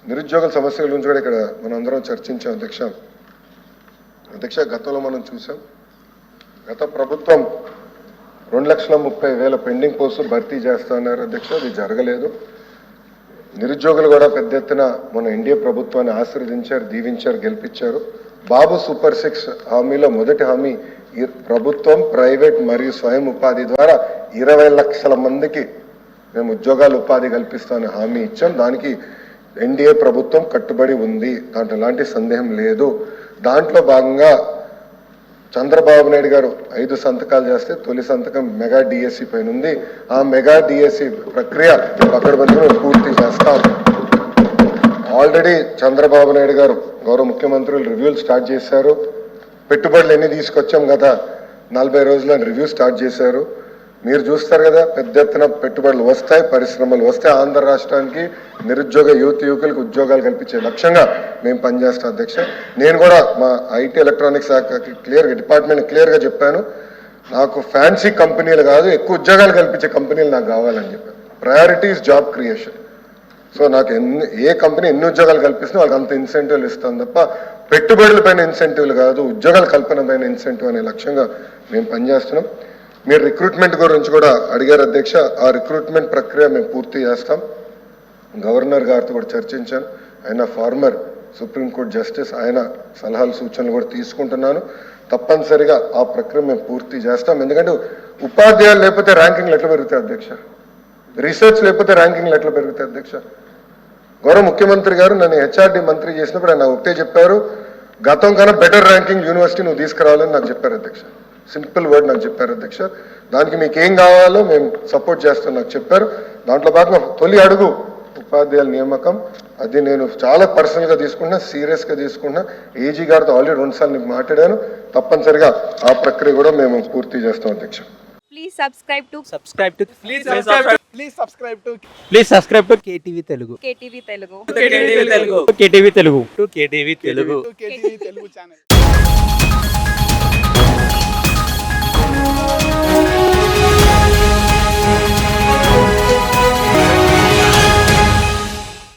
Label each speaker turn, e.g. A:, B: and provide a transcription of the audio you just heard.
A: నిరుద్యోగుల సమస్యల గురించి కూడా ఇక్కడ మనం అందరం చర్చించాం అధ్యక్ష గతంలో మనం చూసాం. గత ప్రభుత్వం 2,30,000 పెండింగ్ పోస్టులు భర్తీ చేస్తా ఉన్నారు అధ్యక్ష. అది జరగలేదు. నిరుద్యోగులు కూడా పెద్ద ఎత్తున మన ఎన్డీఏ ప్రభుత్వాన్ని ఆశీర్వదించారు, దీవించారు, గెలిపించారు. బాబు సూపర్ 6 హామీలో మొదటి హామీ ప్రభుత్వం, ప్రైవేట్ మరియు స్వయం ఉపాధి ద్వారా 20 లక్షల మందికి మేము ఉద్యోగాలు ఉపాధి కల్పిస్తామని హామీ ఇచ్చాం. దానికి ఎన్డీఏ ప్రభుత్వం కట్టుబడి ఉంది, దాంట్లో ఎలాంటి సందేహం లేదు. దాంట్లో భాగంగా చంద్రబాబు నాయుడు గారు 5 సంతకాలు చేస్తే తొలి సంతకం మెగా డిఎస్సి పైన ఉంది. ఆ మెగా డిఎస్సి ప్రక్రియ పకడ్బందీగా పూర్తి చేస్తాం. ఆల్రెడీ చంద్రబాబు నాయుడు గారు గౌరవ ముఖ్యమంత్రులు రివ్యూలు స్టార్ట్ చేశారు. పెట్టుబడులు ఎన్ని తీసుకొచ్చాం గత 40 రోజుల్లో రివ్యూ స్టార్ట్ చేశారు. మీరు చూస్తారు కదా, పెద్ద ఎత్తున పెట్టుబడులు వస్తాయి, పరిశ్రమలు వస్తాయి. ఆంధ్ర రాష్ట్రానికి నిరుద్యోగ యువకులకు ఉద్యోగాలు కల్పించే లక్ష్యంగా మేము పనిచేస్తాం అధ్యక్ష. నేను కూడా మా ఐటీ ఎలక్ట్రానిక్స్ శాఖకి డిపార్ట్మెంట్ క్లియర్గా చెప్పాను, నాకు ఫ్యాన్సీ కంపెనీలు కాదు, ఎక్కువ ఉద్యోగాలు కల్పించే కంపెనీలు నాకు కావాలని చెప్పాను. Priority is job creation. So నాకు ఏ కంపెనీ ఎన్ని ఉద్యోగాలు కల్పిస్తున్నా వాళ్ళకి అంత ఇన్సెంటివ్లు ఇస్తాను తప్ప పెట్టుబడుల పైన ఇన్సెంటివ్లు కాదు, ఉద్యోగాల కల్పన పైన ఇన్సెంటివ్ అనే లక్ష్యంగా మేము పనిచేస్తున్నాం. మీరు రిక్రూట్మెంట్ గురించి కూడా అడిగారు అధ్యక్ష. ఆ రిక్రూట్మెంట్ ప్రక్రియ మేము పూర్తి చేస్తాం. గవర్నర్ గారితో కూడా చర్చించాను. ఆయన ఫార్మర్ సుప్రీంకోర్టు జస్టిస్, ఆయన సలహాలు సూచనలు కూడా తీసుకుంటున్నాను. తప్పనిసరిగా ఆ ప్రక్రియ మేము పూర్తి చేస్తాం. ఎందుకంటే ఉపాధ్యాయులు లేకపోతే ర్యాంకింగ్లు ఎట్లా పెరుగుతాయి అధ్యక్ష? రీసెర్చ్ లేకపోతే ర్యాంకింగ్లు ఎట్లా పెరుగుతాయి అధ్యక్ష? గౌరవ ముఖ్యమంత్రి గారు నన్ను హెచ్ఆర్డి మంత్రి చేసినప్పుడు ఆయన ఒకటే చెప్పారు, గతం కన్నా బెటర్ ర్యాంకింగ్ యూనివర్సిటీ నువ్వు తీసుకురావాలని నాకు చెప్పారు అధ్యక్ష. సింపుల్ వర్డ్ నాకు చెప్పారు అధ్యక్ష. దానికి మీకు ఏం కావాలో మేము సపోర్ట్ చేస్తాం నాకు చెప్పారు. దాంట్లో భాగంగా తొలి అడుగు ఉపాధ్యాయుల నియామకం. అది నేను చాలా పర్సనల్గా తీసుకున్నా, సీరియస్గా తీసుకున్నా. ఏజీ గారితో ఆల్రెడీ 2 సార్లు నీకు మాట్లాడాను. తప్పనిసరిగా ఆ ప్రక్రియ కూడా మేము పూర్తి చేస్తాం అధ్యక్ష.
B: Please subscribe to
C: KTV Telugu.
B: KTV Telugu.
C: KTV Telugu. KTV Telugu. KTV Telugu.
D: KTV Telugu channel.